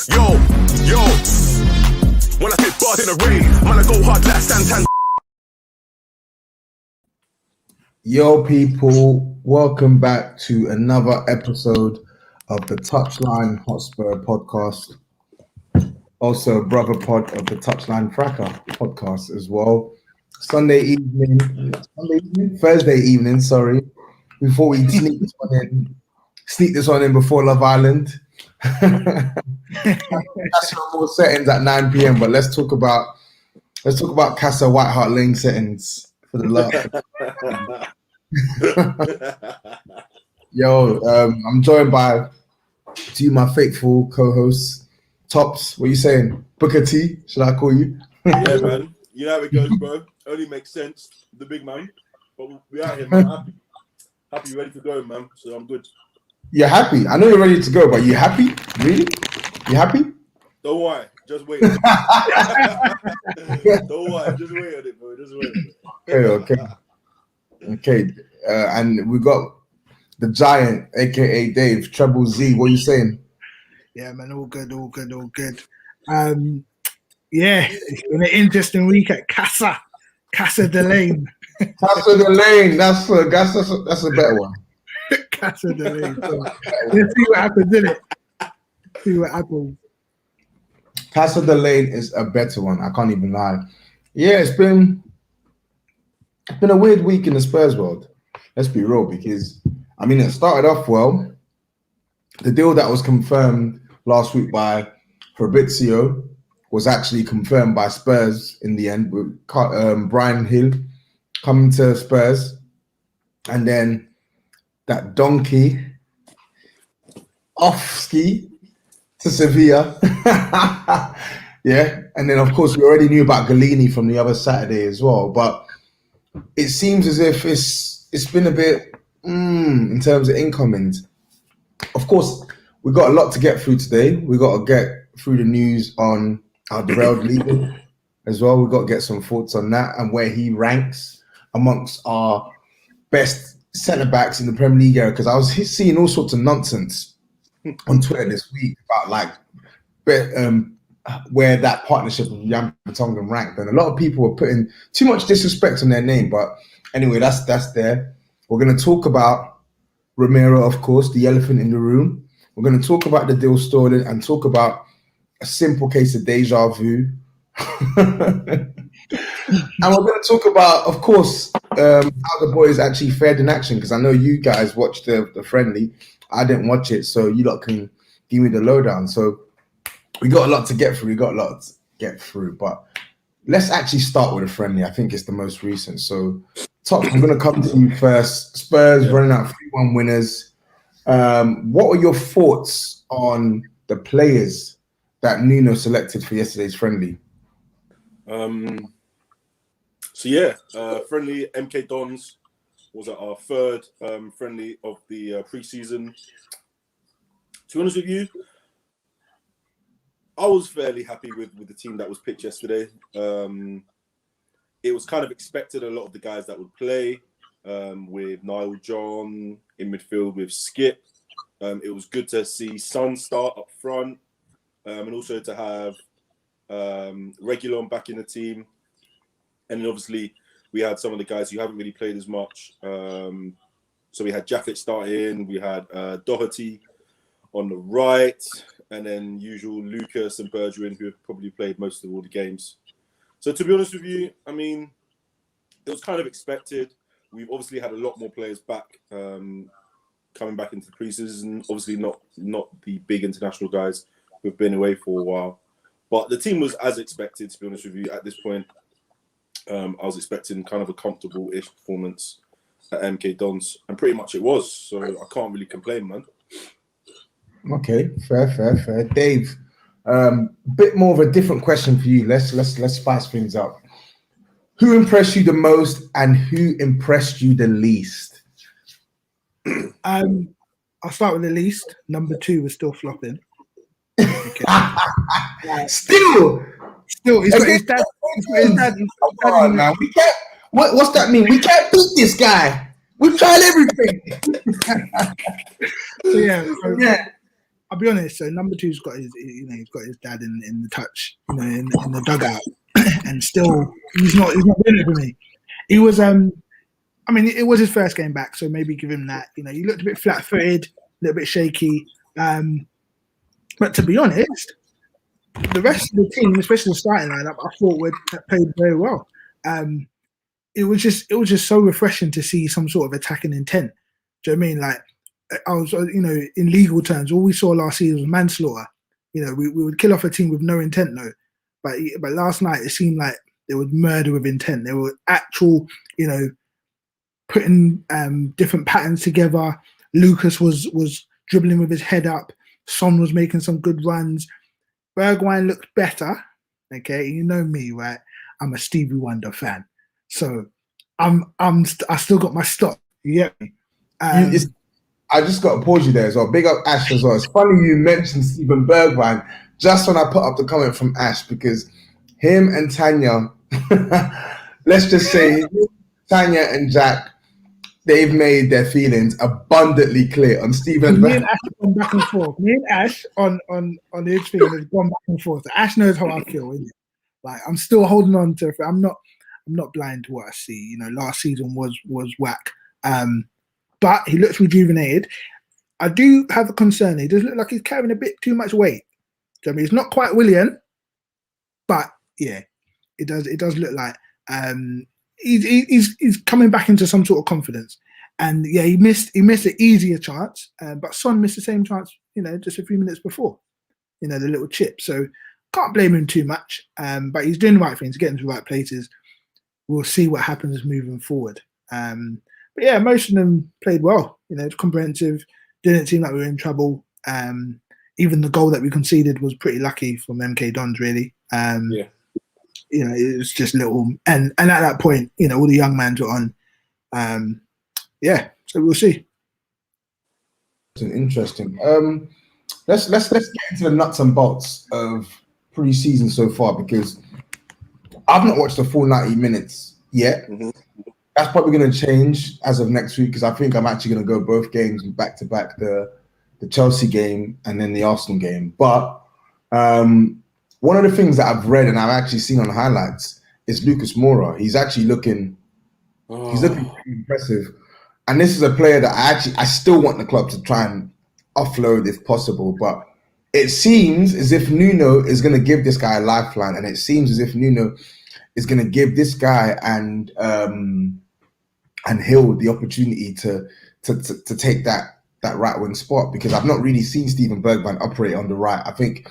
Yo, when I spit bars in the rain, man, I go hard like Santan. Yo, people, welcome back to another episode of the Touchline Hotspur podcast. Also, a brother pod of the Touchline Fracas podcast as well. Thursday evening, sorry. Before we sneak this one in before Love Island. That's more settings at 9 p.m. But let's talk about Casa White Hart Lane settings for the love. Yo, I'm joined by two of my faithful co-hosts. Tops, what are you saying? Booker T, should I call you? Yeah, man. You know how it goes, bro. Only makes sense, the big man. But we're out here, man. Happy, ready to go, man. So I'm good. You're happy? I know you're ready to go, but you happy? Really? You happy? Don't worry. Just wait. Don't worry. Just wait on it, bro. Just wait. Okay. And we got the giant, aka Dave, Treble Z. What are you saying? Yeah, man, all good. Yeah, it's been an interesting week at Casa Dele. Casa Dele, that's a better one. Casa Dele. So, let's see what happens, innit? See what happens. Casa Dele is a better one. I can't even lie. Yeah, it's been a weird week in the Spurs world. Let's be real, because I mean it started off well. The deal that was confirmed last week by Fabrizio was actually confirmed by Spurs in the end, with Brian Hill coming to Spurs, and then that donkey off ski to Sevilla. Yeah, and then of course we already knew about Galini from the other Saturday as well, but it seems as if it's been a bit in terms of incomings. Of course, we got a lot to get through today. We got to get through the news on Alderweireld leaving as well. We got to get some thoughts on that and where he ranks amongst our best centre backs in the Premier League era. Because I was seeing all sorts of nonsense on Twitter this week about where that partnership with Jan Vertonghen ranked, and a lot of people were putting too much disrespect on their name. But anyway, that's there. We're going to talk about Romero, of course, the elephant in the room. We're going to talk about the deal story and talk about a simple case of deja vu. And we're going to talk about, of course, how the boys actually fared in action, because I know you guys watched the friendly. I didn't watch it, so you lot can give me the lowdown. So we got a lot to get through. But let's actually start with the friendly. I think it's the most recent. So, Top, I'm going to come to you first. Spurs running out 3-1 winners. What are your thoughts on the players that Nuno selected for yesterday's friendly? Friendly MK Dons was our third friendly of the pre-season. To be honest with you, I was fairly happy with the team that was picked yesterday. It was kind of expected a lot of the guys that would play, with Niall John in midfield with Skip. It was good to see Son start up front, and also to have Reguilon back in the team. And then obviously we had some of the guys who haven't really played as much. So we had Jaffet starting, we had Doherty on the right, and then usual Lucas and Bergwijn, who have probably played most of all the games. So to be honest with you, I mean, it was kind of expected. We've obviously had a lot more players back, coming back into the preseason. Obviously not the big international guys who've been away for a while. But the team was as expected, to be honest with you, at this point. I was expecting kind of a comfortable-ish performance at MK Dons, and pretty much it was. So I can't really complain, man. Okay, fair. Dave, bit more of a different question for you. Let's spice things up. Who impressed you the most and who impressed you the least? I'll start with the least. Number 2 was still flopping. Okay. Still, he's got his dad. Come on, man. We can't. What's that mean? We can't beat this guy. We've tried everything. So yeah. I'll be honest. So number two's got his, he's got his dad in the touch, in the dugout, and still he's not doing it for me. He was, I mean, it was his first game back, so maybe give him that. He looked a bit flat-footed, a little bit shaky. But to be honest, the rest of the team, especially the starting lineup, I thought played very well. It was just so refreshing to see some sort of attacking intent. Do you know what I mean? Like, I was, in legal terms, all we saw last season was manslaughter. We would kill off a team with no intent, though. But last night it seemed like there was murder with intent. There were actual, putting different patterns together. Lucas was dribbling with his head up. Son was making some good runs. Bergwijn looked better. Okay, you know me, right? I'm a Stevie Wonder fan, so I still got my stock. You get me? I just got to pause you there as well. Big up Ash as well. It's funny you mentioned Steven Bergwijn just when I put up the comment from Ash, because him and Tanya, let's just say Tanya and Jack, they've made their feelings abundantly clear on Steven. Me and Ash have gone back and forth. Me and Ash on his thing has gone back and forth. Ash knows how I feel. Isn't it? Like, I'm still holding on to it. I'm not blind to what I see. Last season was whack. But he looks rejuvenated. I do have a concern. He does look like he's carrying a bit too much weight. So, I mean, it's not quite Willian, but yeah, it does look like he's coming back into some sort of confidence. And yeah, he missed an easier chance, but Son missed the same chance, just a few minutes before, the little chip. So can't blame him too much. But he's doing the right things, getting to the right places. We'll see what happens moving forward. But yeah, most of them played well. It's comprehensive. Didn't seem like we were in trouble. Even the goal that we conceded was pretty lucky from MK Dons, really. Yeah. It was just little, and at that point, all the young mans were on. Yeah, so we'll see. Interesting. Let's get into the nuts and bolts of pre-season so far, because I've not watched the full 90 minutes yet. Mm-hmm. That's probably going to change as of next week, because I think I'm actually going to go both games back to back, the Chelsea game and then the Arsenal game. But one of the things that I've read and I've actually seen on highlights is Lucas Moura. He's actually looking pretty impressive. And this is a player that I still want the club to try and offload if possible. But it seems as if Nuno is going to give this guy a lifeline, and it seems as if Nuno is going to give this guy and Hill the opportunity to take that right wing spot, because I've not really seen Steven Bergwijn operate on the right. I think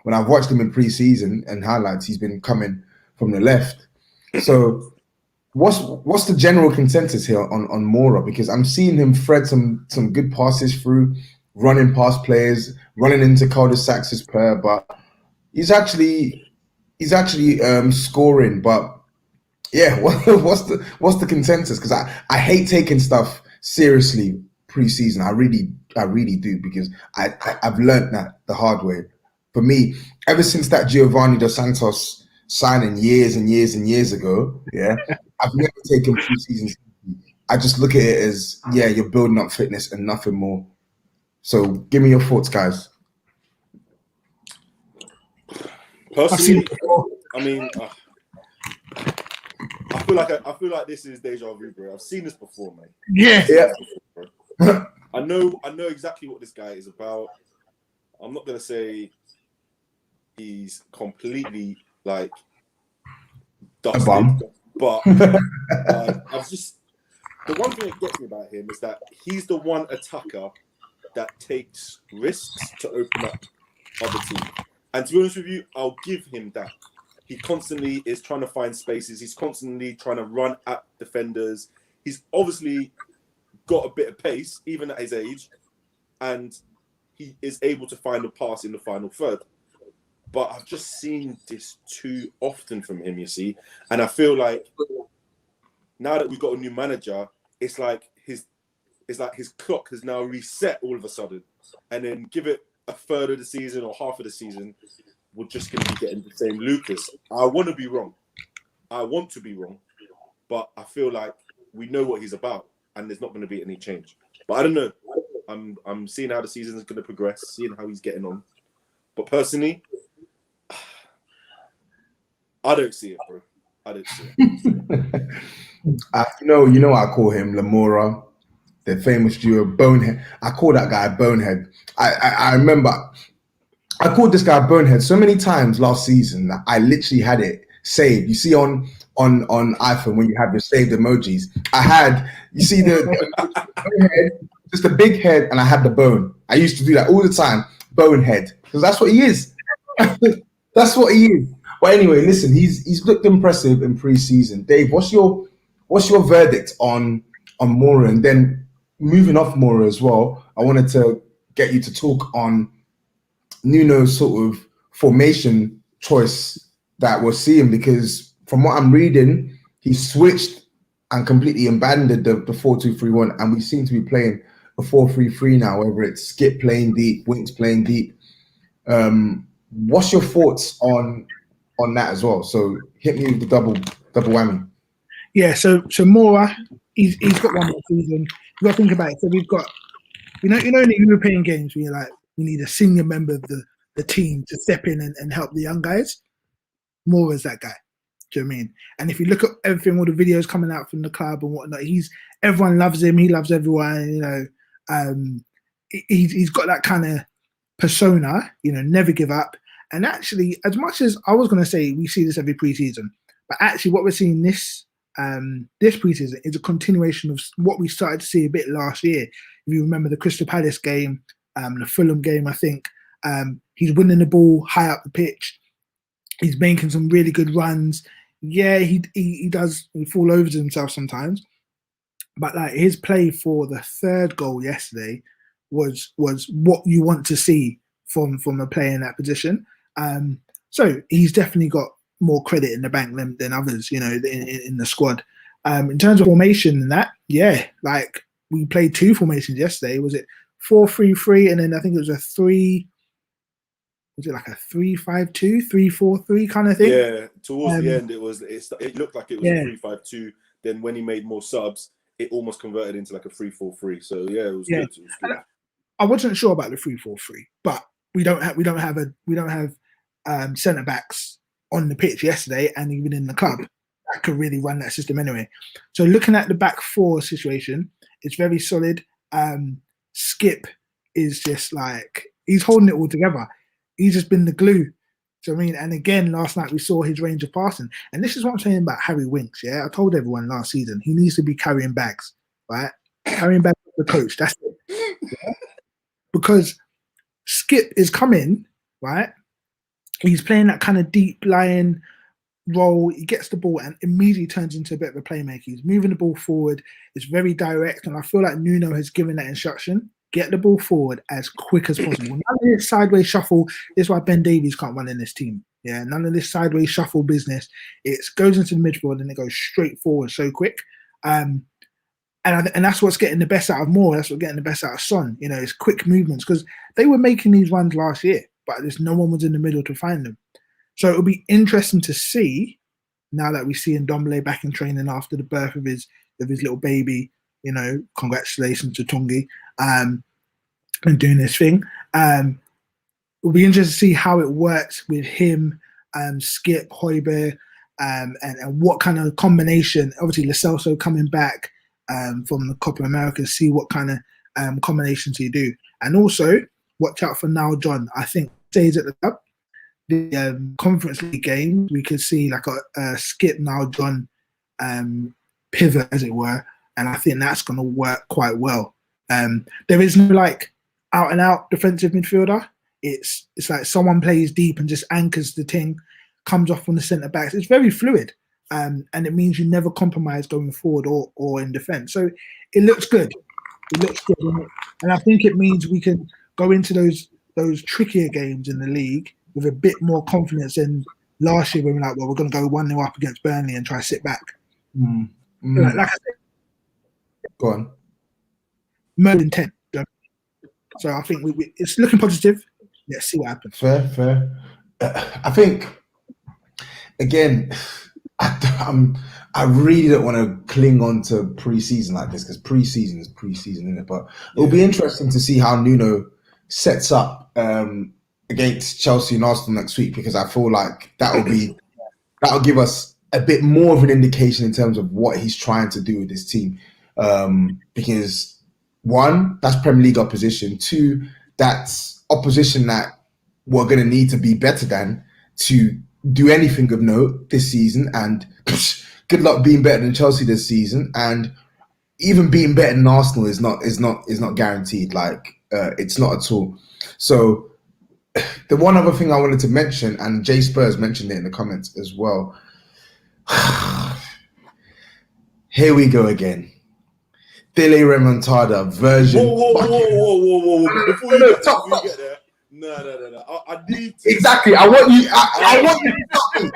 when I've watched him in pre-season and highlights, he's been coming from the left. So what's the general consensus here on Moura? Because I'm seeing him thread some good passes through, running past players, running into cul-de-sacs as per, but he's actually scoring. But yeah, what's the consensus? Because I hate taking stuff seriously pre-season. I really do, because I've learned that the hard way. For me, ever since that Giovanni Dos Santos signing years and years and years ago, yeah, I've never taken pre-season. I just look at it as, yeah, you're building up fitness and nothing more. So give me your thoughts, guys. Personally, I mean, I feel like this is deja vu, bro. I've seen this before, mate. Yeah. I know exactly what this guy is about. I'm not gonna say he's completely like dusted, but I've just, the one thing that gets me about him is that he's the one attacker that takes risks to open up other teams. And to be honest with you, I'll give him that. He constantly is trying to find spaces. He's constantly trying to run at defenders. He's obviously got a bit of pace, even at his age, and he is able to find a pass in the final third. But I've just seen this too often from him, you see. And I feel like now that we've got a new manager, it's like his clock has now reset all of a sudden. And then give it a third of the season or half of the season, we're just going to be getting the same Lucas. I want to be wrong. But I feel like we know what he's about, and there's not going to be any change. But I don't know. I'm seeing how the season is going to progress, seeing how he's getting on. But personally, I don't see it, bro. I don't see it. You know, I call him Moura, the famous duo Bonehead. I call that guy Bonehead. I remember I called this guy Bonehead so many times last season that I literally had it saved. You see on iPhone when you have your saved emojis, I had, you see the Bonehead, just a big head, and I had the bone. I used to do that all the time, Bonehead, because that's what he is. That's what he is. But anyway, listen, he's looked impressive in pre-season. Dave, what's your verdict on Moura? And then moving off Moura as well, I wanted to get you to talk on Nuno's sort of formation choice that we're seeing, because from what I'm reading, he switched and completely abandoned the 4-2-3-1, and we seem to be playing a 4-3-3 now, whether it's Skip playing deep, Winks playing deep. What's your thoughts on that as well? So hit me with the double whammy. Yeah, so Moura, he's got one more season. You've got to think about it. So we've got, in the European games, we need a senior member of the team to step in and help the young guys. Moura's that guy. Do you know what I mean? And if you look at everything, all the videos coming out from the club and whatnot, everyone loves him. He loves everyone. He's got that kind of persona. Never give up. And actually, as much as I was going to say we see this every preseason, but actually what we're seeing this preseason is a continuation of what we started to see a bit last year. If you remember the Crystal Palace game, the Fulham game, I think he's winning the ball high up the pitch. He's making some really good runs. Yeah, he does fall over to himself sometimes, but like his play for the third goal yesterday was what you want to see from a player in that position. So he's definitely got more credit in the bank than others, in the squad. In terms of formation and that, yeah, like we played two formations yesterday. Was it 4-3-3, and then I think it was a 3? Was it like a 3-5-2, 3-4-3 kind of thing? Yeah, towards the end, it looked like it was a 3-5-2. Then when he made more subs, it almost converted into like a 3-4-3. So yeah, it was good. It was good. I wasn't sure about the 3-4-3, but we don't have centre backs on the pitch yesterday, and even in the club that could really run that system anyway. So looking at the back four situation, it's very solid. Skip is just like he's holding it all together. He's just been the glue. Do you know what I mean? And again, last night we saw his range of passing. And this is what I'm saying about Harry Winks, yeah? I told everyone last season, he needs to be carrying bags, right? Carrying bags with the coach, that's it. Yeah? Because Skip is coming, right? He's playing that kind of deep lying role. He gets the ball and immediately turns into a bit of a playmaker. He's moving the ball forward. It's very direct. And I feel like Nuno has given that instruction. Get the ball forward as quick as possible. None of this sideways shuffle. This is why Ben Davies can't run in this team. Yeah, none of this sideways shuffle business. It goes into the midfield and it goes straight forward so quick. And that's what's getting the best out of Moura. That's what's getting the best out of Son. It's quick movements, because they were making these runs last year, but there's no one was in the middle to find them. So it'll be interesting to see now that we see Ndombele back in training after the birth of his little baby. Congratulations to Tongi. And doing this thing. It'll be interesting to see how it works with him, Skip, Højbjerg, and what kind of combination. Obviously, Lo Celso coming back from the Copa America, see what kind of combinations he do. And also, watch out for Now John. I think stays at the top. The Conference League game, we could see like a Skip, Now John pivot, as it were. And I think that's going to work quite well. There is no like out and out defensive midfielder. It's like someone plays deep and just anchors the thing, comes off from the centre backs. It's very fluid, and it means you never compromise going forward or in defence. So it looks good. It looks good, and I think it means we can go into those trickier games in the league with a bit more confidence than last year when we're like, well, we're going to go 1-0 up against Burnley and try to sit back. Like I said, go on. Merlin 10. So I think it's looking positive. Let's see what happens. Fair. I think again, I'm I really don't want to cling on to pre-season like this because pre-season is pre-season, isn't it? But it'll be interesting to see how Nuno sets up against Chelsea and Arsenal next week, because I feel like that'll give us a bit more of an indication in terms of what he's trying to do with this team. Because one, that's Premier League opposition. Two, that's opposition that we're going to need to be better than to do anything of note this season. And good luck being better than Chelsea this season. And even being better than Arsenal is not guaranteed. Like it's not at all. So the one other thing I wanted to mention, and Jay Spurs mentioned it in the comments as well. Here we go again. Dele Remontada version. Whoa. Before you get there. No. I need to. Exactly. I want you to stop me.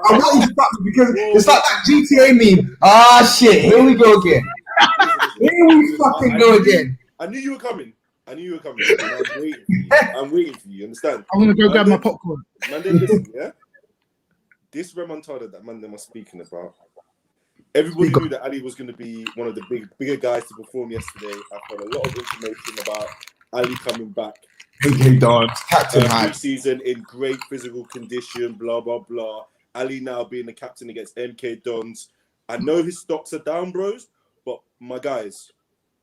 I want you to stop me because it's like that GTA meme. Ah, shit. Here we go again. Here we fucking go again. I knew you were coming. And I'm waiting for you. Understand? I'm going to go grab my popcorn. Man, then listen, yeah? This remontada that man them are speaking about, everybody knew that Ali was going to be one of the bigger guys to perform yesterday. I've heard a lot of information about Ali coming back. AK Dons, captain high season in great physical condition, blah, blah, blah. Ali now being the captain against MK Dons. I know his stocks are down, bros, but my guys,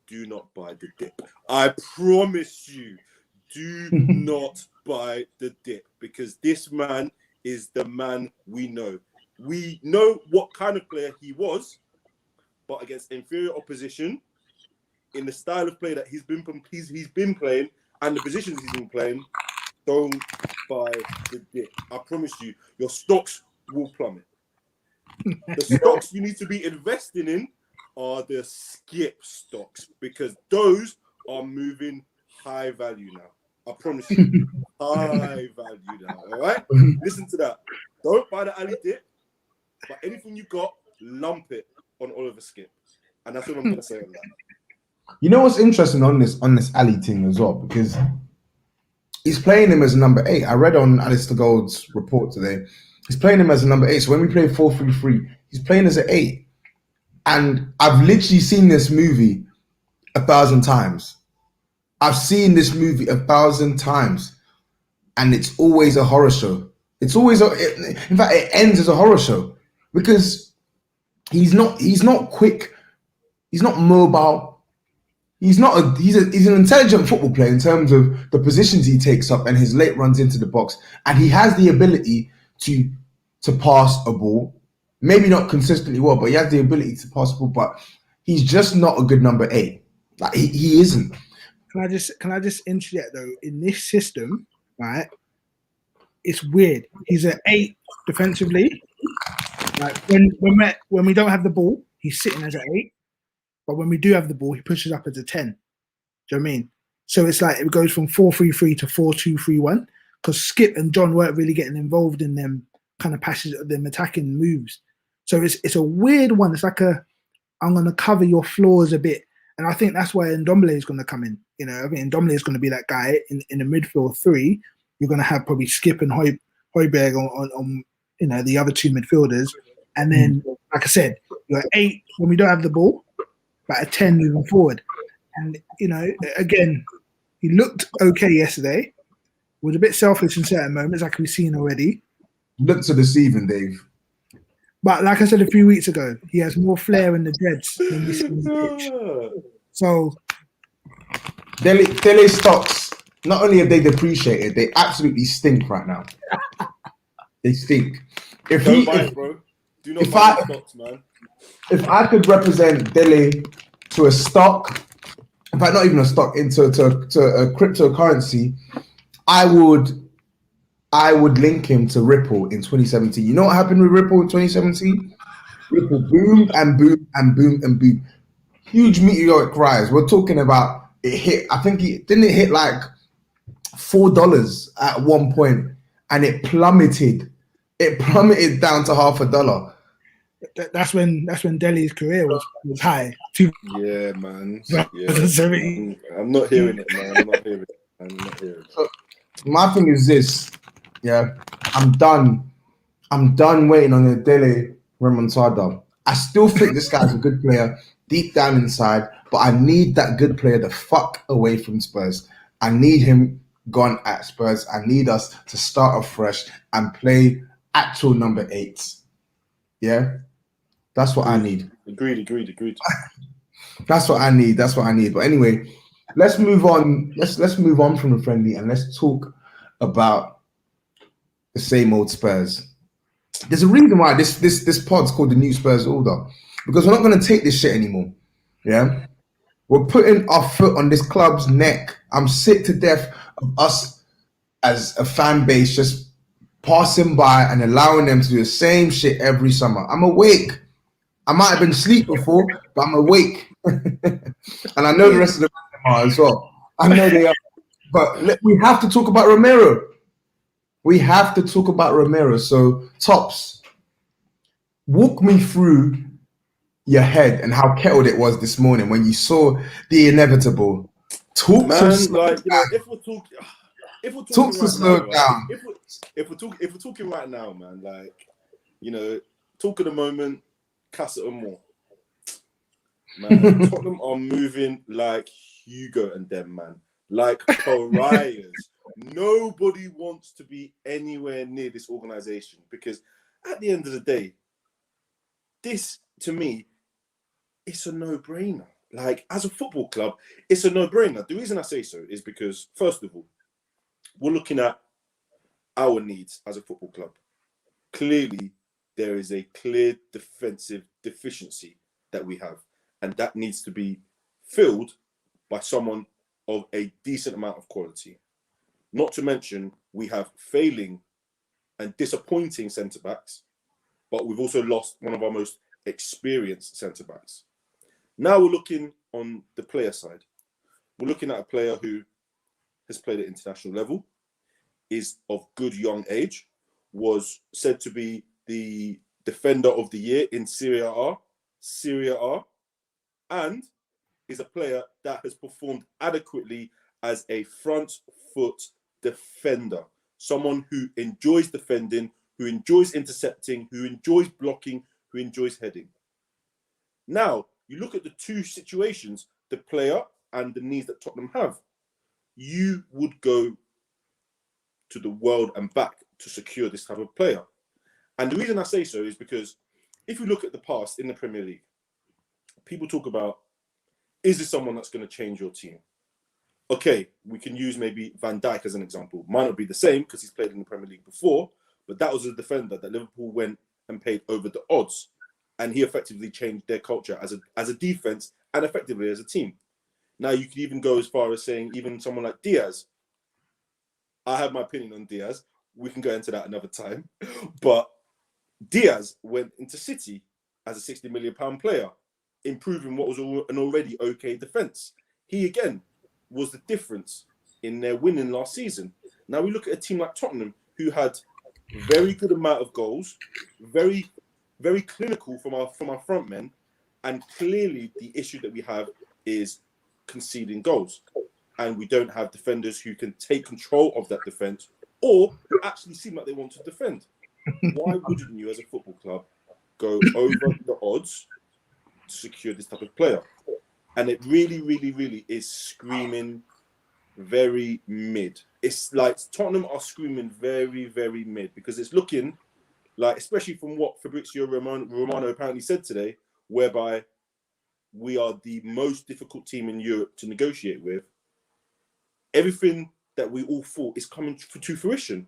do not buy the dip. I promise you, do not buy the dip, because this man is the man we know. We know what kind of player he was, but against inferior opposition, in the style of play that he's been playing and the positions he's been playing, don't buy the dip. I promise you, your stocks will plummet. The stocks you need to be investing in are the skip stocks, because those are moving high value now. I promise you, high value now. All right, listen to that. Don't buy the Ali dip, but anything you got, lump it on Oliver Skip, and that's what I'm gonna say on that. You know what's interesting on this Ali thing as well, because he's playing him as a number 8. I read on Alistair Gold's report today. He's playing him as a number 8. So when we play 4-3-3, he's playing as an 8. And I've literally seen this movie 1,000 times. I've seen this movie 1,000 times, and it's always a horror show. It's always in fact, it ends as a horror show, because he's not quick, he's not mobile. He's an intelligent football player in terms of the positions he takes up and his late runs into the box, and he has the ability to pass a ball. Maybe not consistently well, but he has the ability to pass a ball. But he's just not a good number 8. Like he isn't. Can I just interject though? In this system, right? It's weird. He's an 8 defensively. Like when we don't have the ball, he's sitting as an 8. But when we do have the ball, he pushes up as a 10. Do you know what I mean? So it's like it goes from 4-3-3 to 4-2-3-1, because Skip and John weren't really getting involved in them kind of passes, them attacking moves. So it's a weird one. It's like I'm going to cover your flaws a bit. And I think that's why Ndombele is going to come in. You know, I think Ndombele is going to be that guy in the midfield 3. You're going to have probably Skip and Højbjerg on the other 2 midfielders. And then, like I said, you're 8 when we don't have the ball, but a 10 moving forward. And, again, he looked okay yesterday. Was a bit selfish in certain moments, like we've seen already. Looked to deceiving, Dave. But like I said a few weeks ago, he has more flair in the dreads than we see on the pitch. So Dele stocks, not only have they depreciated, they absolutely stink right now. They stink. Do not buy stocks, man. If I could represent Dele to a stock, in fact, not even a stock, into a cryptocurrency, I would link him to Ripple in 2017. You know what happened with Ripple in 2017? Ripple boomed and boomed and boomed and boomed. Huge meteoric rise. We're talking about it hit. I think it hit like $4 at one point, and it plummeted. It plummeted down to $0.50. That's when Dele's career was high. Yeah, man. Yeah. I'm not hearing it, man. I'm not hearing it. So, my thing is this. Yeah, I'm done waiting on the Dele remontada. I still think this guy's a good player deep down inside, but I need that good player to fuck away from Spurs. I need him gone at Spurs. I need us to start afresh and play actual number 8. Yeah, that's what I need. Agreed. That's what I need. But anyway, let's move on. Let's move on from the friendly and let's talk about the same old Spurs. There's a reason why this pod's called the New Spurs Order, because we're not going to take this shit anymore. Yeah, we're putting our foot on this club's neck. I'm sick to death of us as a fan base just passing by and allowing them to do the same shit every summer. I'm awake. I might have been asleep before, but I'm awake. And I know the rest of the are as well. I know they are. But we have to talk about Romero. So, Tops, walk me through your head and how kettled it was this morning when you saw the inevitable. Talk to slow down. If we're talking right now, man, like, talk of the moment, Casa and Moura. Man, Tottenham are moving like Hugo and them, man. Like pariahs. Nobody wants to be anywhere near this organization because at the end of the day, this, to me, it's a no-brainer. Like, as a football club, it's a no-brainer. The reason I say so is because, first of all, we're looking at our needs as a football club. Clearly, there is a clear defensive deficiency that we have, and that needs to be filled by someone of a decent amount of quality. Not to mention, we have failing and disappointing centre-backs, but we've also lost one of our most experienced centre-backs. Now we're looking on the player side. We're looking at a player who has played at international level, is of good young age, was said to be the defender of the year in Serie A, and is a player that has performed adequately as a front foot defender. Someone who enjoys defending, who enjoys intercepting, who enjoys blocking, who enjoys heading. Now, you look at the two situations, the player and the needs that Tottenham have. You would go to the world and back to secure this type of player. And the reason I say so is because if you look at the past in the Premier League, people talk about, is this someone that's going to change your team? Okay, we can use maybe Van Dijk as an example. Might not be the same because he's played in the Premier League before, but that was a defender that Liverpool went and paid over the odds. And he effectively changed their culture as a defense and effectively as a team. Now, you could even go as far as saying even someone like Diaz. I have my opinion on Diaz. We can go into that another time. But Diaz went into City as a £60 million player, improving what was an already okay defence. He, again, was the difference in their winning last season. Now, we look at a team like Tottenham, who had very good amount of goals, very clinical from our front men, and clearly the issue that we have is conceding goals, and we don't have defenders who can take control of that defense or who actually seem like they want to defend. Why wouldn't you, as a football club, go over the odds to secure this type of player? And it really is screaming very mid. It's like Tottenham are screaming very mid, because it's looking like, especially from what Fabrizio Romano apparently said today, whereby we are the most difficult team in Europe to negotiate with. Everything that we all thought is coming to fruition.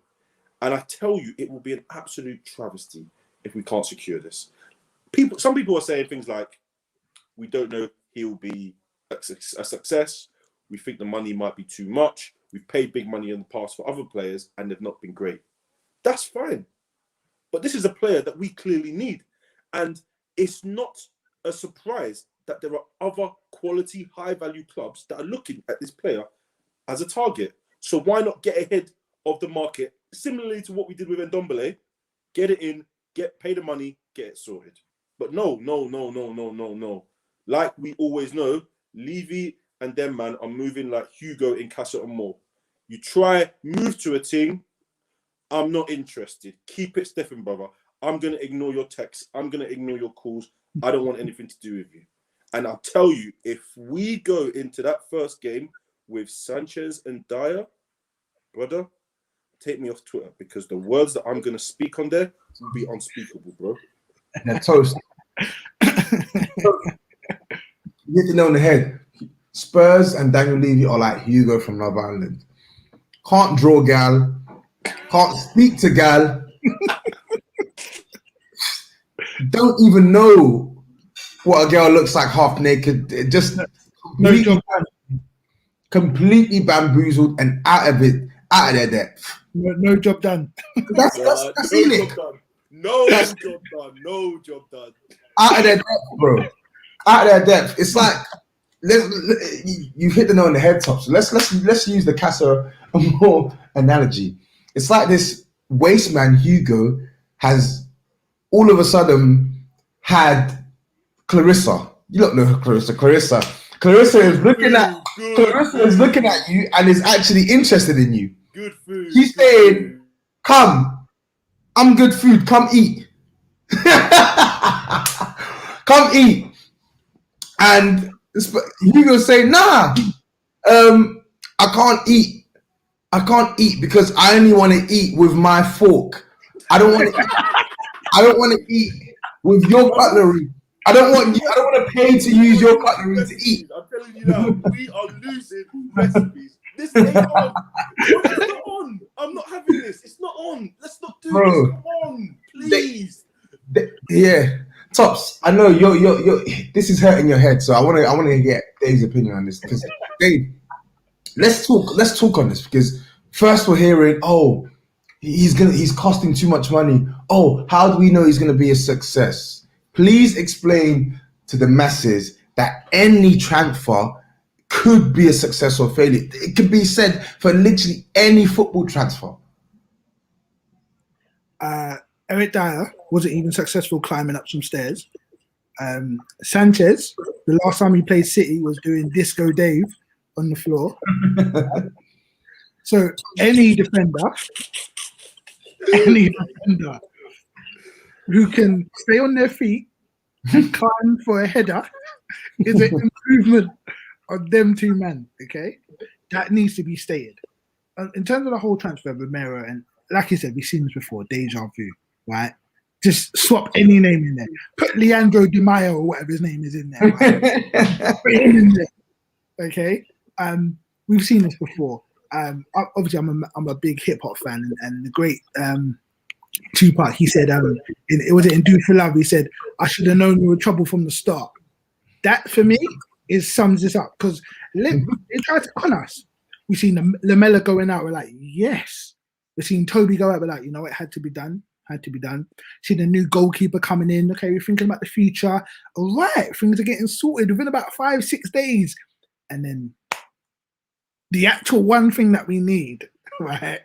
And I tell you, it will be an absolute travesty if we can't secure this. Some people are saying things like, we don't know if he'll be a success. We think the money might be too much. We've paid big money in the past for other players and they've not been great. That's fine. But this is a player that we clearly need. And it's not a surprise that there are other quality, high-value clubs that are looking at this player as a target. So why not get ahead of the market, similarly to what we did with Ndombele, get it in, pay the money, get it sorted. But no. Like we always know, Levy and them, man, are moving like Hugo in Casa and Moura. You try, move to a team, I'm not interested. Keep it Stephen, brother. I'm going to ignore your texts. I'm going to ignore your calls. I don't want anything to do with you. And I'll tell you, if we go into that first game with Sanchez and Dyer, brother, take me off Twitter, because the words that I'm going to speak on there will be unspeakable, bro. And they're toast. You hit the nail on the head. Spurs and Daniel Levy are like Hugo from Love Island. Can't draw gal. Can't speak to gal. Don't even know what a girl looks like half naked. It just completely bamboozled and out of their depth. No job done. That's it. No job done. Out of their depth, bro. Out of their depth. It's like you hit the nail on the head, top. So let's use the Casa more analogy. It's like this waste man Hugo has all of a sudden had Clarissa. You don't know Clarissa. Clarissa is looking at you and is actually interested in you. Good food. He's saying, "Come, I'm good food. Come eat. Come eat." And Hugo's saying, "Nah, I can't eat. I can't eat because I only want to eat with my fork. I don't want to eat with your cutlery. I don't want to pay to use your cutlery to eat." I'm telling you now, we are losing recipes. This ain't on. It's not on. I'm not having this. It's not on. Let's not do this. Come on, please. Yeah, Tops. I know you're. This is hurting your head, so I want to get Dave's opinion on this, because Dave, let's talk on this, because first we're hearing, oh, he's costing too much money. Oh, how do we know he's gonna be a success? Please explain to the masses that any transfer could be a success or failure. It could be said for literally any football transfer. Eric Dyer wasn't even successful climbing up some stairs. Sanchez, the last time he played City, was doing Disco Dave on the floor. So any defender who can stay on their feet and climb for a header is an improvement of them two men, okay? That needs to be stated. In terms of the whole transfer of Romero, and like you said, we've seen this before, deja vu, right? Just swap any name in there. Put Leandro Di Maio or whatever his name is in there. Right? Put him in there, okay? We've seen this before. Obviously, I'm a big hip hop fan, and the great Tupac, he said, it was in Do for Love. He said, "I should have known you were trouble from the start." That for me sums this up, because they tried to con us. We've seen Lamella going out. We're like, yes. We've seen Toby go out. We're like, you know, it had to be done. Seen a new goalkeeper coming in. Okay, we're thinking about the future. All right, things are getting sorted within about 5-6 days, and then the actual one thing that we need, right?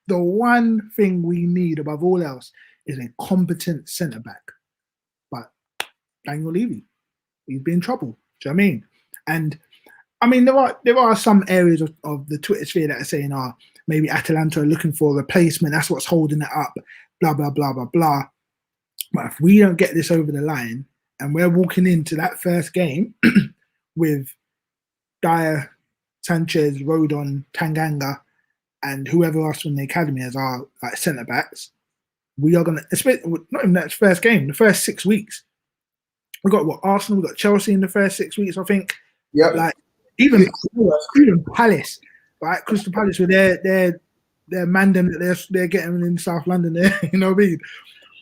The one thing we need above all else is a competent centre back. But Daniel Levy, he's been in trouble. Do you know what I mean? And I mean, there are some areas of the Twitter sphere that are saying, maybe Atalanta are looking for a replacement. That's what's holding it up. Blah blah blah blah blah. But if we don't get this over the line, and we're walking into that first game with Dyer, Sanchez, Rodon, Tanganga, and whoever else from the academy as our like centre backs, we are gonna, not even that first game, the first 6 weeks. We got Arsenal, we got Chelsea in the first 6 weeks, I think. Yeah. Like even Palace, right? Crystal Palace with their mandem that they're getting in South London there, you know what I mean?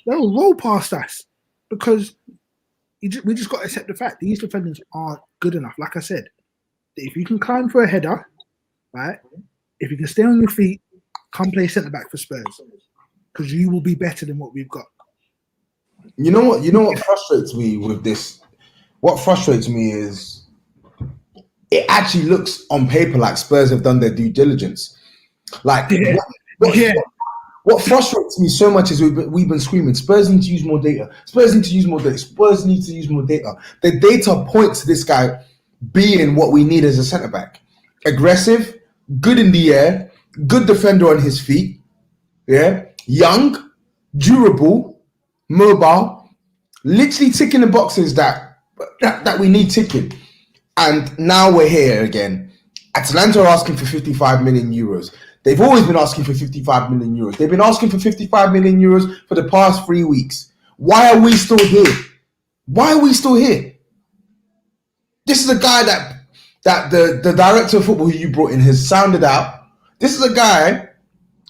They'll roll past us because we just got to accept the fact these defenders aren't good enough. Like I said, if you can climb for a header, right? If you can stay on your feet, come play centre back for Spurs, because you will be better than what we've got. You know what frustrates me with this? What frustrates me is it actually looks on paper like Spurs have done their due diligence. Like what frustrates me so much is we've been screaming, Spurs need to use more data. Spurs need to use more data. Spurs need to use more data. The data points to this guy being what we need as a centre back: aggressive, good in the air, good defender on his feet, yeah, young, durable, mobile, literally ticking the boxes that we need ticking. And now we're here again. Atalanta are asking for 55 million euros. They've always been asking for 55 million euros. They've been asking for 55 million euros for the past 3 weeks. Why are we still here? Why are we still here? This is a guy that the director of football who you brought in has sounded out. This is a guy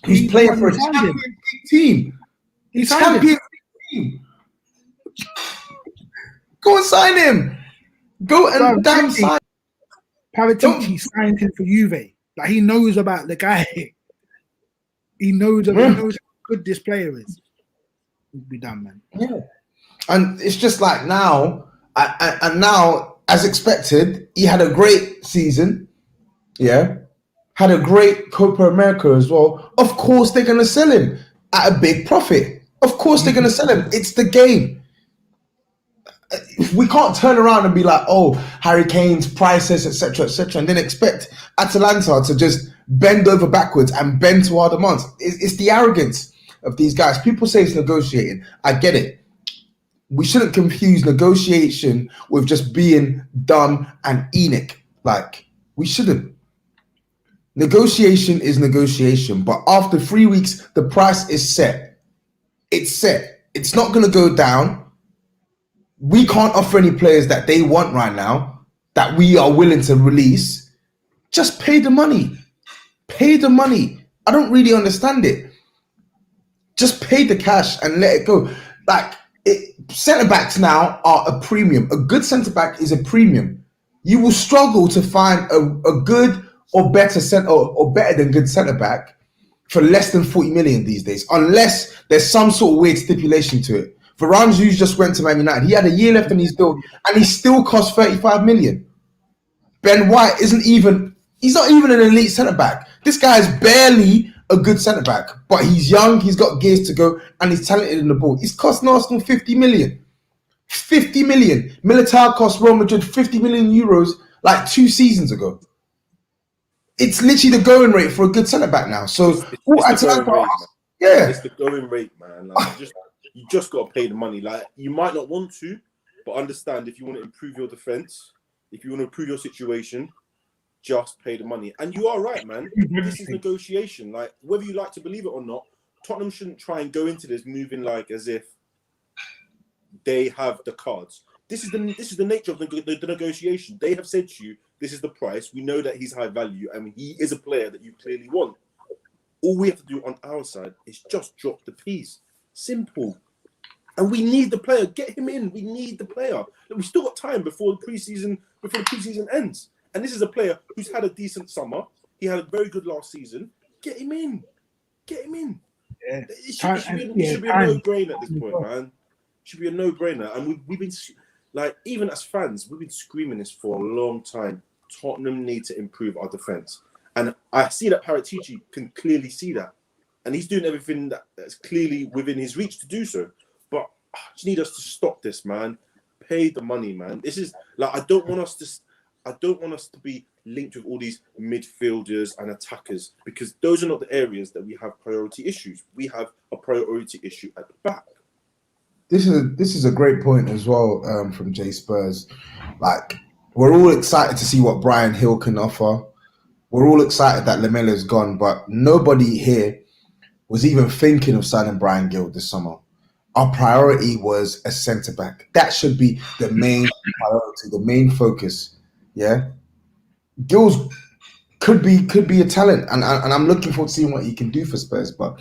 who's playing for a Champions League team. Champions League team. Go and sign him. Go and damn sign. Paratici signed him for Juve. Like, he knows about the guy. He knows how good this player is. He'll be done, man. Yeah. And it's just like now, and now, as expected, he had a great season. Yeah. Had a great Copa America as well. Of course, they're going to sell him at a big profit. Of course, they're going to sell him. It's the game. We can't turn around and be like, oh, Harry Kane's prices, etc., and then expect Atalanta to just bend over backwards and bend to our demands. It's the arrogance of these guys. People say it's negotiating. I get it. We shouldn't confuse negotiation with just being dumb and Enoch. Like, we shouldn't. Negotiation is negotiation, but after 3 weeks, the price is set. It's set. It's not going to go down. We can't offer any players that they want right now that we are willing to release. Just pay the money. Pay the money. I don't really understand it. Just pay the cash and let it go. Like, centre-backs now are a premium. A good centre-back is a premium. You will struggle to find a good or better or better than good centre-back for less than 40 million these days, unless there's some sort of weird stipulation to it. Varane, who just went to Man United, he had a year left in his deal, and he still cost 35 million. Ben White he's not even an elite centre-back. This guy is barely a good centre-back, but he's young, he's got gears to go, and he's talented in the ball. He's cost Arsenal 50 million. 50 million. Militao cost Real Madrid 50 million euros like 2 seasons ago. It's literally the going rate for a good centre-back now. So, it's the going rate, yeah. It's the going rate, man. Like, you just got to pay the money. Like, you might not want to, but understand, if you want to improve your defense, if you want to improve your situation, just pay the money. And you are right, man. This is negotiation. Like, whether you like to believe it or not, Tottenham shouldn't try and go into this moving like as if they have the cards. This is the nature of the negotiation. They have said to you, this is the price. We know that he's high value and he is a player that you clearly want. All we have to do on our side is just drop the piece. Simple. And we need the player. Get him in. We need the player. We've still got time before the preseason ends. And this is a player who's had a decent summer. He had a very good last season. Get him in. Get him in. Yeah. It should be a no-brainer at this point, man. It should be a no-brainer. And we've been, like, even as fans, we've been screaming this for a long time. Tottenham need to improve our defense. And I see that Paratici can clearly see that. And he's doing everything that's clearly within his reach to do so. But I just need us to stop this, man. Pay the money, man. This is like, I don't want us to be linked with all these midfielders and attackers, because those are not the areas that we have priority issues. We have a priority issue at the back. This is a great point as well, from J Spurs. Like, we're all excited to see what Brian Hill can offer. We're all excited that Lamella's gone, but nobody here was even thinking of signing Brian Gill this summer. Our priority was a centre-back. That should be the main priority, the main focus. Yeah? Gill's could be a talent, and I'm looking forward to seeing what he can do for Spurs. But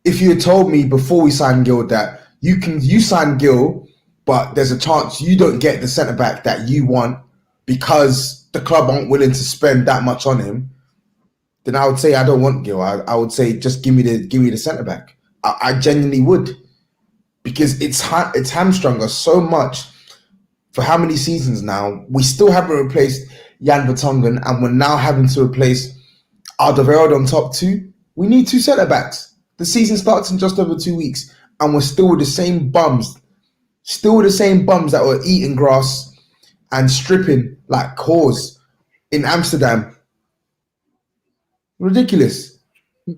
if you had told me before we signed Gill that you sign Gill, but there's a chance you don't get the centre-back that you want because the club aren't willing to spend that much on him, then I would say I don't want Gill. I would say just give me the centre back. I genuinely would, because it's hamstrung us so much for how many seasons now. We still haven't replaced Jan Vertonghen, and we're now having to replace Alderweireld on top too. We need 2 centre backs. The season starts in just over 2 weeks, and we're still with the same bums, that were eating grass and stripping like whores in Amsterdam. Ridiculous.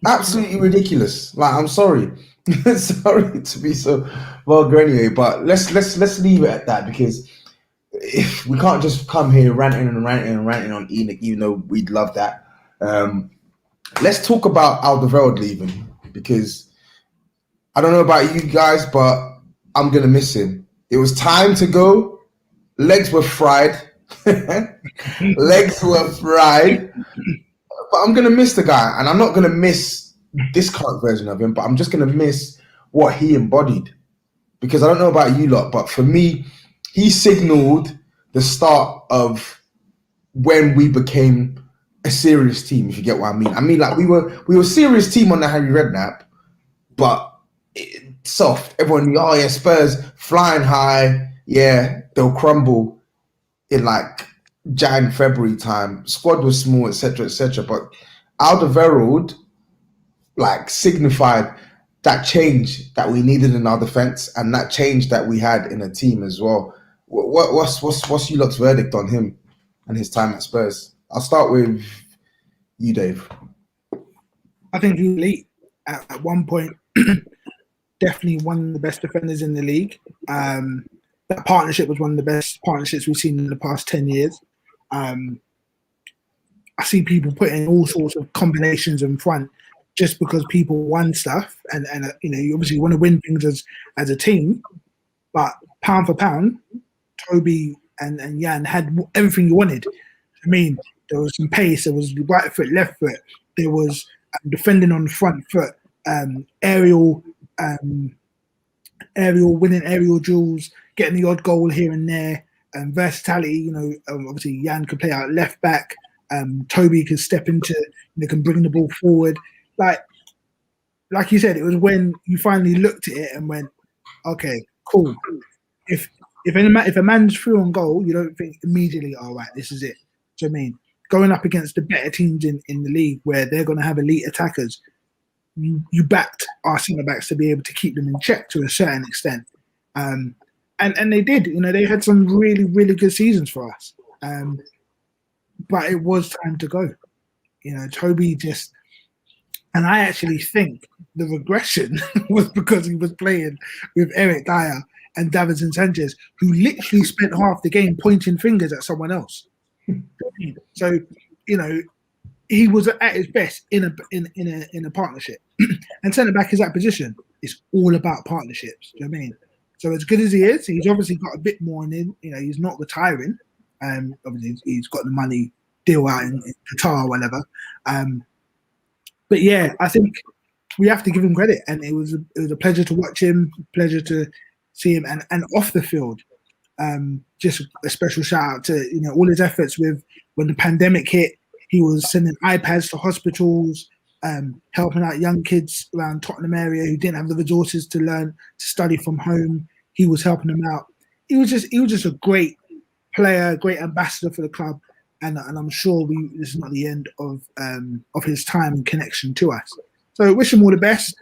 Absolutely ridiculous. Like, I'm sorry. Sorry to be so vulgar anyway, but let's leave it at that, because if we can't just come here ranting on Enoch, even though we'd love that. Let's talk about Alderweireld leaving, because I don't know about you guys, but I'm gonna miss him. It was time to go. Legs were fried. Legs were fried. But I'm gonna miss the guy, and I'm not gonna miss this current version of him, but I'm just gonna miss what he embodied. Because I don't know about you lot, but for me, he signaled the start of when we became a serious team, if you get what I mean. I mean, like we were a serious team on the Harry Redknapp, but soft. Everyone knew, oh yeah, Spurs flying high, yeah, they'll crumble in like Jan, February time. Squad was small, etc., etc. But Alderweireld like signified that change that we needed in our defense, and that change that we had in a team as well. What's you lot's verdict on him and his time at Spurs? I'll start with you, Dave. I think he was elite at one point. Definitely one of the best defenders in the league. That partnership was one of the best partnerships we've seen in the past 10 years. I see people putting all sorts of combinations in front just because people won stuff, and you know, you obviously want to win things as a team, but pound for pound, Toby and Jan had everything you wanted. I mean, there was some pace, there was right foot, left foot, there was defending on the front foot, aerial winning aerial duels, getting the odd goal here and there, and versatility. You know, obviously Jan could play out left back. Toby could step into, can bring the ball forward. Like you said, it was when you finally looked at it and went, okay, cool. If a man's through on goal, you don't think immediately, all right, this is it. Do you know what I mean? Going up against the better teams in the league where they're going to have elite attackers, you backed our centre backs to be able to keep them in check to a certain extent, and they did. You know, they had some really, really good seasons for us, but it was time to go. You know, Toby just, and I actually think the regression was because he was playing with Eric Dyer and Davinson Sanchez, who literally spent half the game pointing fingers at someone else. So, you know, he was at his best in a partnership. And centre back is that position. It's all about partnerships. Do you know what I mean? So as good as he is, he's obviously got a bit more in him. You know, he's not retiring. Obviously he's got the money deal out in Qatar or whatever. But yeah, I think we have to give him credit, and it was a pleasure to watch him, pleasure to see him, and off the field. Just a special shout out to all his efforts with when the pandemic hit. He was sending iPads to hospitals, helping out young kids around Tottenham area who didn't have the resources to study from home. He was helping them out. He was just a great player, great ambassador for the club, and I'm sure this is not the end of his time and connection to us. So wish him all the best,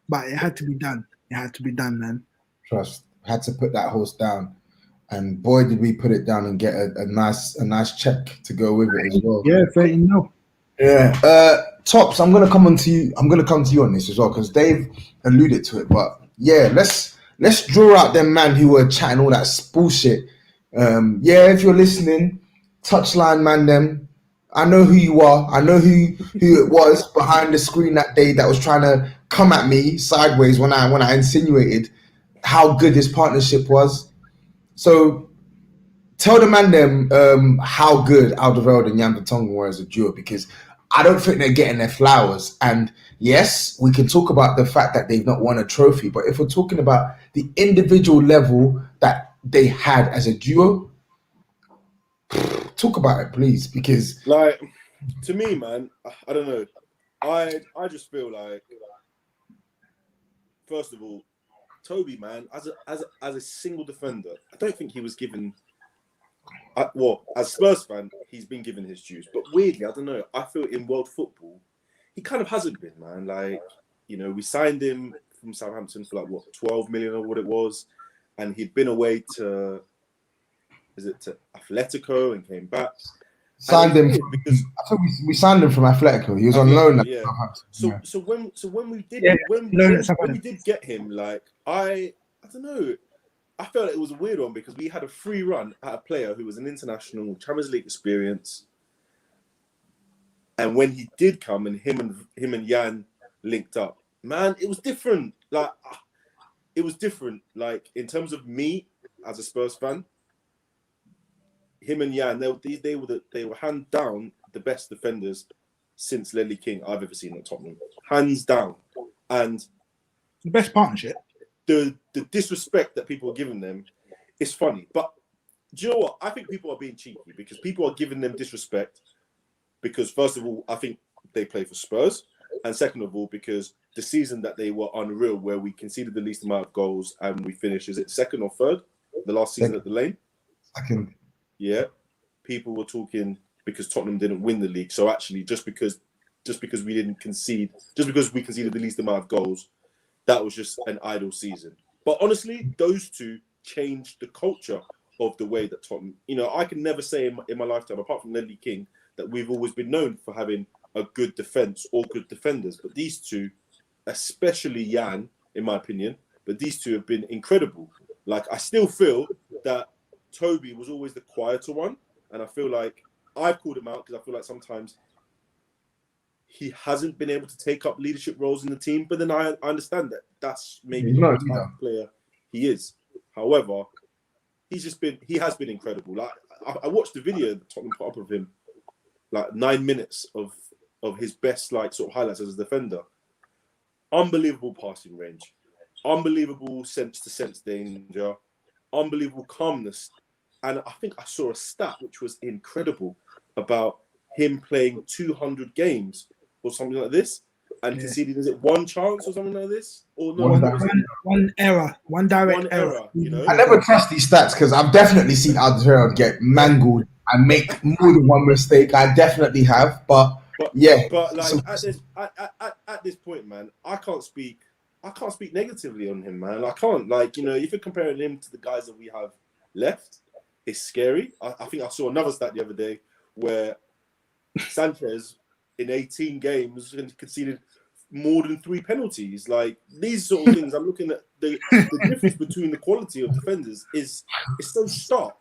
but it had to be done. It had to be done, man. Trust. Had to put that horse down. And boy, did we put it down and get a nice check to go with it as well. Yeah, 30 mil. Yeah. Tops, I'm gonna come to you on this as well, because Dave alluded to it. But yeah, let's draw out them man who were chatting all that bullshit. Yeah, if you're listening, Touchline man, them. I know who you are. I know who it was behind the screen that day that was trying to come at me sideways when I insinuated how good this partnership was. So tell the man them how good Alderweireld and Jan Vertonghen were as a duo, because I don't think they're getting their flowers. And yes, we can talk about the fact that they've not won a trophy, but if we're talking about the individual level that they had as a duo, talk about it, please, because like, to me, man, I don't know. I just feel like, first of all, Toby, man, as a single defender, I don't think he was given. Well, as Spurs fan, he's been given his dues, but weirdly, I don't know. I feel in world football, he kind of hasn't been, man. Like, we signed him from Southampton for 12 million or what it was, and he'd been away to Atletico and came back. Signed him because I think we signed him from Atletico. He was on loan. Yeah. Yeah. So when we did when loan we did get him, like I don't know, I felt it was a weird one because we had a free run at a player who was an international Champions League experience, and when he did come and him and Jan linked up, man, it was different. Like it was different. Like in terms of me as a Spurs fan, him and Jan, they were hands down the best defenders since Dele King I've ever seen at Tottenham, hands down. And the best partnership. The disrespect that people are giving them is funny. But do you know what? I think people are being cheeky because people are giving them disrespect because, first of all, I think they play for Spurs. And second of all, because the season that they were unreal, where we conceded the least amount of goals and we finished, is it second or third? The last season at the Lane? Second. Yeah. People were talking because Tottenham didn't win the league. So actually, just because we didn't concede, just because we conceded the least amount of goals, that was just an idle season. But honestly, those two changed the culture of the way that Tottenham, I can never say in my lifetime, apart from Dele King, that we've always been known for having a good defense or good defenders. But these two, especially Jan, in my opinion, but these two have been incredible. Like, I still feel that Toby was always the quieter one. And I feel like I've called him out because I feel like sometimes he hasn't been able to take up leadership roles in the team. But then I understand that that's maybe not the type of player he is. However, he has been incredible. Like I watched the video that Tottenham put up of him, like 9 minutes of his best like sort of highlights as a defender. Unbelievable passing range, unbelievable sense to sense danger, unbelievable calmness. And I think I saw a stat which was incredible about him playing 200 games or something like this and conceding, is it one chance or something like this? Or no, one error, one direct error. I never trust these stats because I've definitely seen Alderweireld get mangled and make more than one mistake. I definitely have, but yeah. But like at this point, man, I can't speak negatively on him, man. I can't. Like, if you're comparing him to the guys that we have left, it's scary. I think I saw another stat the other day where Sanchez in 18 games conceded more than 3 penalties. Like, these sort of things, I'm looking at the difference between the quality of defenders is so stark.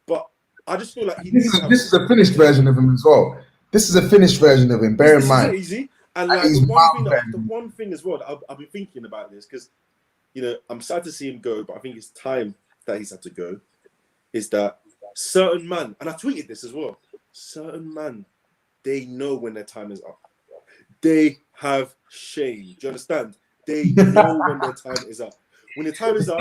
But I just feel like this is a finished version of him as well. This is a finished version of him. Bear in mind, easy. And like the one thing as well that I've been thinking about this because I'm sad to see him go, but I think it's time that he's had to go. Is that certain man, and I tweeted this as well, certain man, they know when their time is up. They have shame. Do you understand? They know when their time is up. When the time is up,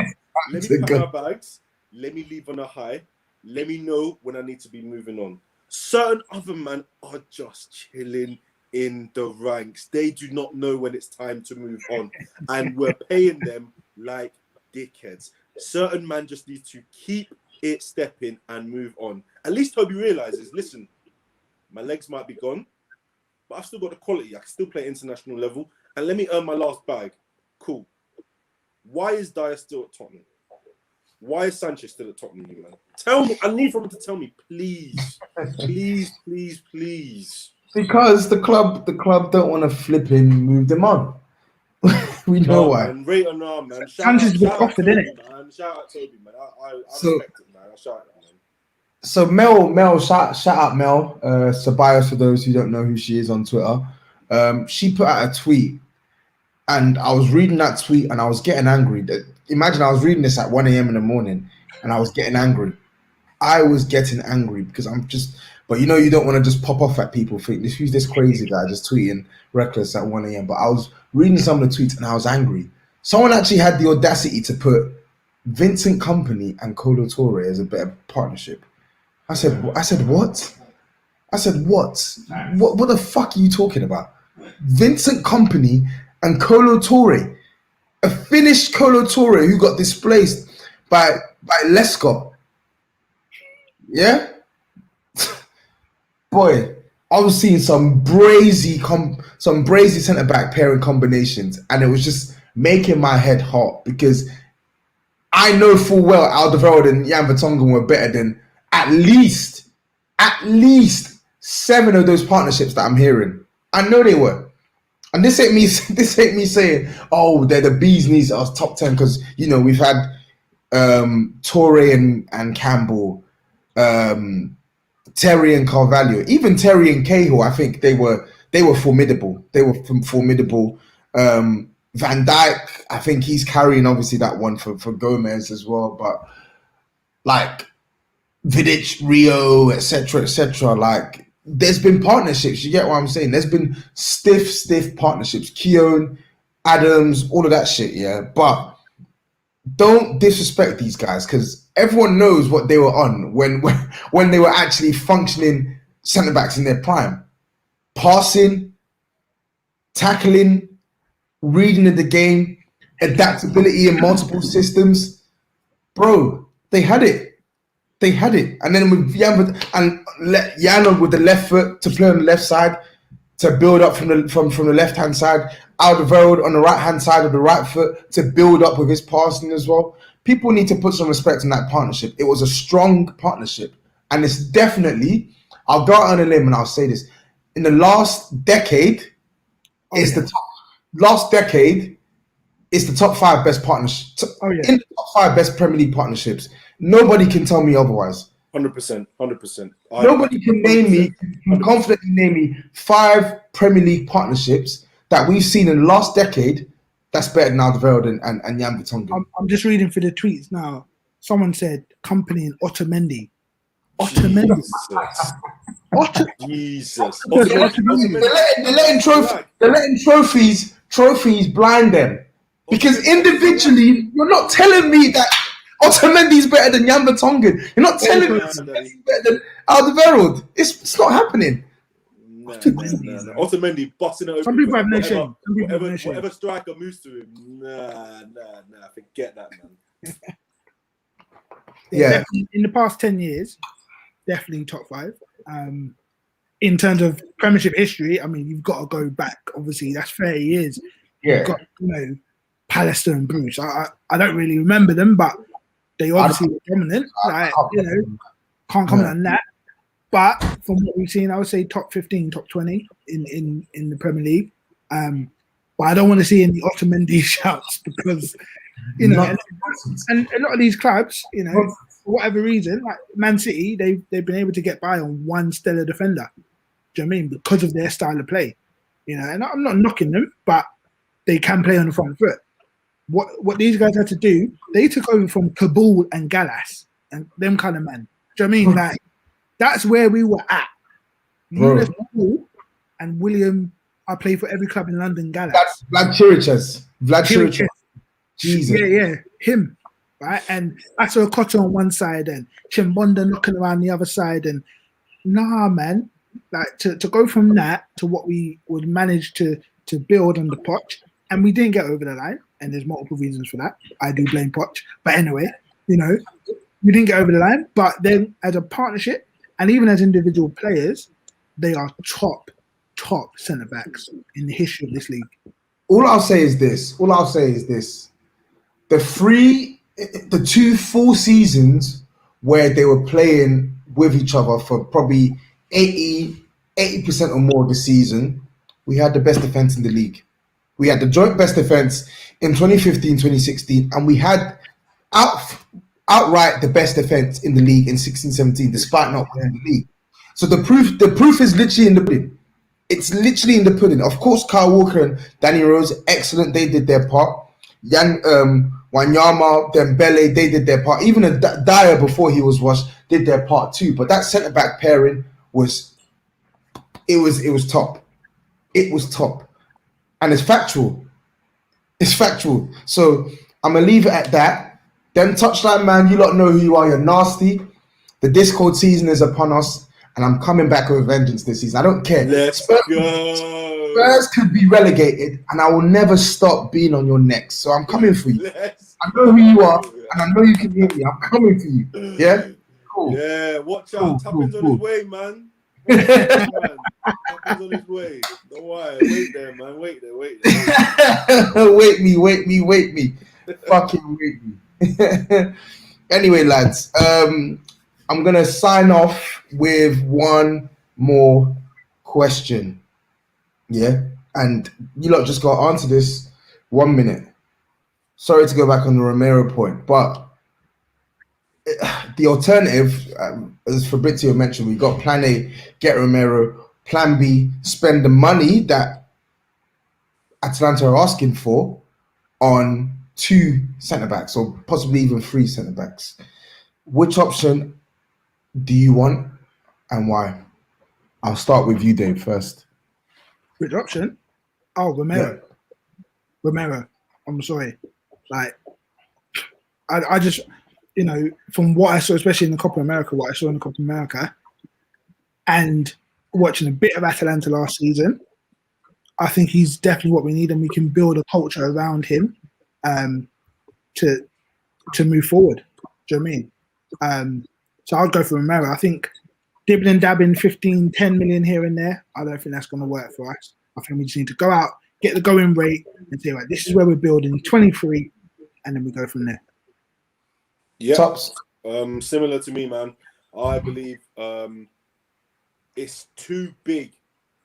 let me pack my bags, let me leave on a high, let me know when I need to be moving on. Certain other men are just chilling in the ranks. They do not know when it's time to move on. And we're paying them like dickheads. Certain man just needs to keep it stepping and move on. At least Toby realizes, listen, my legs might be gone, but I've still got the quality. I can still play international level, and let me earn my last bag. Cool. Why is Dyer still at Tottenham? Why is Sanchez still at Tottenham, man? Tell me. I need someone to tell me, please, please, please, please. Because the club don't want to flip him, move them on. We know why. Man, rate or no, man. Shout out Toby, man. Shout out Toby, man. I respect it, man. I shout out, man. So Mel, shout out Mel. Sabias, for those who don't know who she is on Twitter. She put out a tweet, and I was reading that tweet, and I was getting angry. Imagine I was reading this at 1 a.m. in the morning, and I was getting angry. I was getting angry because but you don't want to just pop off at people. Think who's this crazy guy just tweeting reckless at 1 a.m. But I was reading some of the tweets and I was angry. Someone actually had the audacity to put Vincent Kompany and Kolo Touré as a better partnership. I said what? I said what? What the fuck are you talking about? Vincent Kompany and Kolo Touré, a Finnish Kolo Touré who got displaced by Lesko. Yeah. Boy, I was seeing some brazy centre back pairing combinations, and it was just making my head hot because I know full well Alderweireld and Jan Vertonghen were better than at least 7 of those partnerships that I'm hearing. I know they were. And this ain't me saying, oh, they're the bee's knees of top 10, because, you know, we've had Torre and Campbell, Terry and Carvalho, even Terry and Cahill. I think they were formidable. They were formidable. Van Dijk, I think he's carrying obviously that one for Gomez as well. But like Vidic, Rio, etc. Like there's been partnerships. You get what I'm saying? There's been stiff partnerships. Keown, Adams, all of that shit. Yeah, but don't disrespect these guys, because everyone knows what they were on when they were actually functioning centre backs in their prime. Passing, tackling, reading of the game, adaptability in multiple systems. Bro, they had it. And then with Jan with the left foot to play on the left side, to build up from the left-hand side, Alderweireld on the right-hand side of the right foot to build up with his passing as well. People need to put some respect in that partnership. It was a strong partnership. And it's definitely, I'll go out on a limb and I'll say this, in the last decade, it's the top 5 best partnerships. In the top 5 best Premier League partnerships. Nobody can tell me otherwise. 100%. Nobody can confidently name me 5 Premier League partnerships that we've seen in the last decade that's better than Alderweireld and Jan Vertonghen. I'm just reading for the tweets now. Someone said Company and Otamendi. Otamendi. Jesus. They're letting trophies blind them. Because individually, you're not telling me that Otamendi's better than Jan Vertonghen. You're not telling me he's better than Alderweireld. It's not happening. No. Otamendi busting it over. Some people have no shame. Whatever striker moves to him, nah. Forget that, man. Yeah. In the past 10 years, definitely top 5. In terms of Premiership history, I mean, you've got to go back. Obviously, that's 30 years. Yeah. You've got, Pallister and Bruce. I don't really remember them, but they obviously were dominant. Can't comment on that. But from what we've seen, I would say top 15, top 20 in the Premier League. But I don't want to see any Otamendi shouts because, and a lot of these clubs, for whatever reason, like Man City, they've been able to get by on one stellar defender. Do you know what I mean? Because of their style of play. And I'm not knocking them, but they can play on the front foot. What these guys had to do, they took over from Kabul and Gallas and them kind of man. Do you know what I mean? Like, that's where we were at. Nunes and William, I play for every club in London, Gallas. That's Vlad Chiriches. Jesus. Yeah, him. Right? And I saw Koto on one side and Chimbonda knocking around the other side. And nah, man. Like to go from that to what we would manage to build on the Poch, and we didn't get over the line. And there's multiple reasons for that. I do blame Poch. But anyway, we didn't get over the line. But then as a partnership and even as individual players, they are top centre-backs in the history of this league. All I'll say is this. The 2 full seasons where they were playing with each other for probably 80% or more of the season, we had the best defense in the league. We had the joint best defense in 2015, 2016, and we had outright the best defense in the league in 16, 17, despite not winning the league. So the proof is literally in the pudding. It's literally in the pudding. Of course, Kyle Walker and Danny Rose, excellent. They did their part. Wanyama, Dembele, they did their part. Even Dyer, before he was washed, did their part too. But that centre-back pairing was top. It was top. And it's factual. So I'm going to leave it at that. Them touchline, man, you lot know who you are. You're nasty. The Discord season is upon us. And I'm coming back with a vengeance this season. I don't care. Let's go. Spurs could be relegated, and I will never stop being on your neck. So I'm coming for you. I know who you are, and I know you can hear me. I'm coming for you. Yeah? Cool. Yeah, watch out. Tappin's on his way, man. Tappin's on his way. Don't worry. Wait there, man. Wait there. Wait me. Fucking wait me. Anyway, lads, I'm going to sign off with one more question. Yeah, and you lot just got to answer this 1 minute. Sorry to go back on the Romero point, but the alternative, as Fabrizio mentioned, we got Plan A, get Romero. Plan B, spend the money that Atalanta are asking for on 2 centre-backs or possibly even 3 centre-backs. Which option do you want and why? I'll start with you, Dave, first. Which option? Oh, Romero. Yeah. Romero. I'm sorry. Like, I just, you know, from what I saw, especially in the Copa America, what I saw in the Copa America, and watching a bit of Atalanta last season, I think he's definitely what we need, and we can build a culture around him to move forward. Do you know what I mean? So I'd go for Romero. I think dibbing and dabbing 15, 10 million here and there, I don't think that's going to work for us. I think we just need to go out, get the going rate, and say, right, this is where we're building 23, and then we go from there. Yeah, Tops. Similar to me, man. I believe it's too big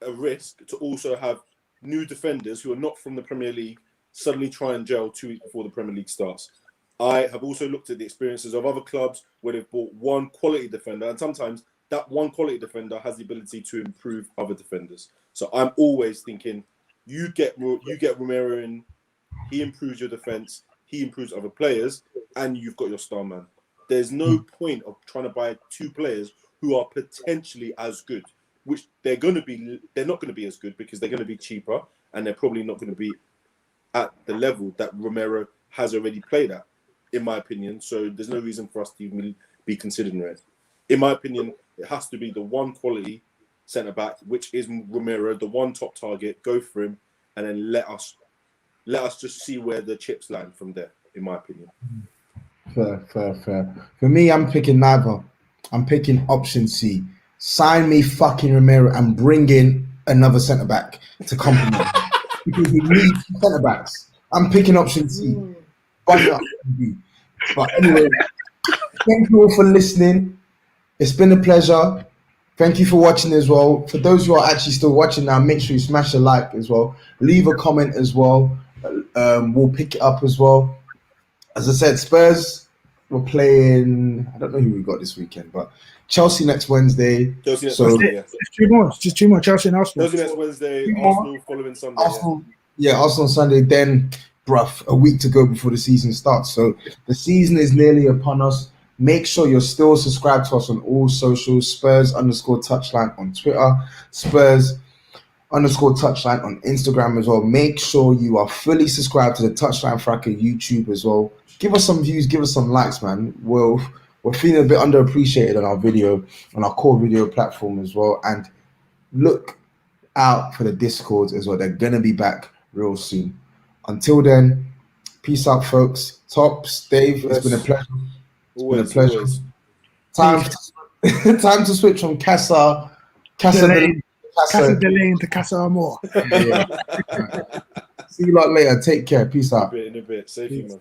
a risk to also have new defenders who are not from the Premier League suddenly try and gel 2 weeks before the Premier League starts. I have also looked at the experiences of other clubs where they've bought one quality defender, and sometimes that one quality defender has the ability to improve other defenders. So I'm always thinking, you get Romero in, he improves your defense, he improves other players, and you've got your star man. There's no point of trying to buy 2 players who are potentially as good, which they're not going to be as good because they're going to be cheaper, and they're probably not going to be at the level that Romero has already played at, in my opinion. So there's no reason for us to even be considering it. In my opinion, it has to be the one quality centre-back, which is Romero, the one top target. Go for him, and then let us just see where the chips land from there, in my opinion. Fair. For me, I'm picking neither. I'm picking option C. Sign me fucking Romero and bring in another centre-back to complement because we need centre-backs. I'm picking option C. But anyway, thank you all for listening. It's been a pleasure. Thank you for watching as well. For those who are actually still watching now, make sure you smash a like as well. Leave a comment as well. We'll pick it up as well. As I said, Spurs, we're playing, I don't know who we got this weekend, but Chelsea next Wednesday. Chelsea next So Wednesday, yeah. Just two more. Chelsea and Arsenal. Chelsea next Wednesday, Arsenal following Sunday. Arsenal Sunday, then, bruv, a week to go before the season starts. So the season is nearly upon us. Make sure you're still subscribed to us on all socials. Spurs_touchline on Twitter. Spurs_touchline on Instagram as well. Make sure you are fully subscribed to the Touchline Fracas YouTube as well. Give us some views, give us some likes, man. We're feeling a bit underappreciated on our video, on our core video platform as well. And look out for the Discords as well. They're gonna be back real soon. Until then, peace out, folks. Tops, Dave, it's been a pleasure. Always. Time to switch from Casa Dele Alli to Casa Amor. Yeah. See you lot later. Take care. Peace out. In a bit. Safe, man.